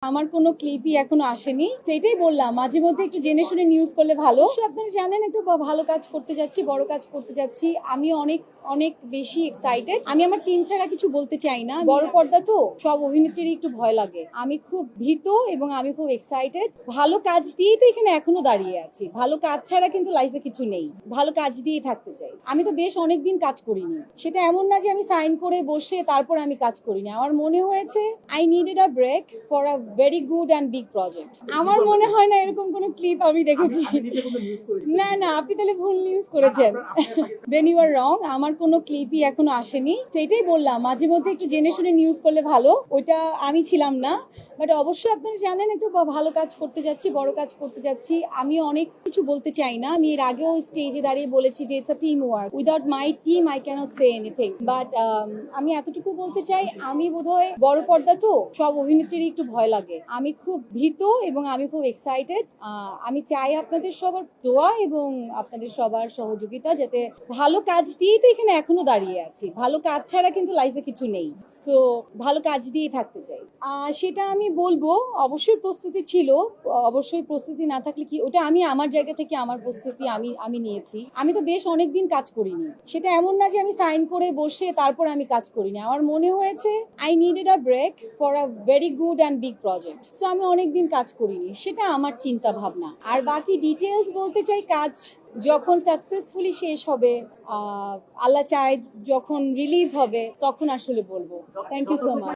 আমার কোনো ক্লিপই এখনো আসেনি, সেটাই বললাম মাঝে মধ্যে একটু জেনে শুনে নিউজ করলে ভালো। আপনারা জানেন একটু ভালো কাজ করতে যাচ্ছি, বড় কাজ করতে যাচ্ছি। আমি অনেক অনেক বেশি এক্সাইটেড। আমি আমার টিম ছাড়া কিছু বলতে চাই না। বড় পর্দা তো সব অভিনেত্রীর একটু ভয় লাগে। আমি খুব ভীত এবং আমি খুব এক্সাইটেড। ভালো কাজ দিয়েই তো এখানে এখনো দাঁড়িয়ে আছি। ভালো কাজ ছাড়া কিন্তু লাইফে কিছু নেই। ভালো কাজ দিয়েই থাকতে চাই। আমি তো বেশ অনেকদিন কাজ করিনি। সেটা এমন না যে আমি সাইন করে বসে তারপর আমি কাজ করিনি। আমার মনে হয়েছে I needed a break for a very good and big project. আমার মনে হয় না এরকম কোনো ক্লিপ আমি দেখেছি। না না, আপনি তাহলে ভুল নিউজ করেছেন। দেন ইউ আর রং। আমার কোনো ক্লিপই এখনো আসেনি, সেটাই বললাম মাঝে মধ্যে একটু জেনে শুনে নিউজ করলে ভালো। ওইটা আমি ছিলাম না, বাট অবশ্যই আপনারা জানেন একটু ভালো কাজ করতে যাচ্ছি, বড় কাজ করতে যাচ্ছি। আমি অনেক কিছু বলতে চাই না। আমি এর আগেও স্টেজে দাঁড়িয়ে বলেছি যে it's a team work. Without my team I can't say anything. But আমি এতটুকু বলতে চাই, আমি বোধহয় বড় পর্দা তো সব অভিনেত্রীর একটু ভয় লাগে। আমি খুব ভীত এবং আমি খুব এক্সাইটেড। আমি চাই আপনাদের সবার দোয়া এবং আপনাদের সবার সহযোগিতা, যাতে ভালো কাজ দিয়েই তো এখানে এখনো দাঁড়িয়ে আছি। ভালো কাজ ছাড়া কিন্তু লাইফে কিছু নেই। সো ভালো কাজ দিয়েই থাকতে চাই। সেটা আমি বলবো অবশ্যই প্রস্তুতি ছিল। অবশ্যই প্রস্তুতি না থাকলে কি, ওটা আমি আমার জায়গা থেকে আমার প্রস্তুতি আমি নিয়েছি। আমি তো বেশ অনেকদিন কাজ করিনি। সেটা এমন না যে আমি সাইন করে বসে তারপর আমি কাজ করিনি। আমার মনে হয়েছে I needed a break for a very good and big project. So আমি অনেকদিন কাজ করিনি, সেটা আমার চিন্তা ভাবনা। আর বাকি ডিটেলস বলতে চাই, কাজ যখন সাকসেসফুলি শেষ হবে, আল্লাহ চায় যখন রিলিজ হবে তখন আসলে বলবো। Thank you so much.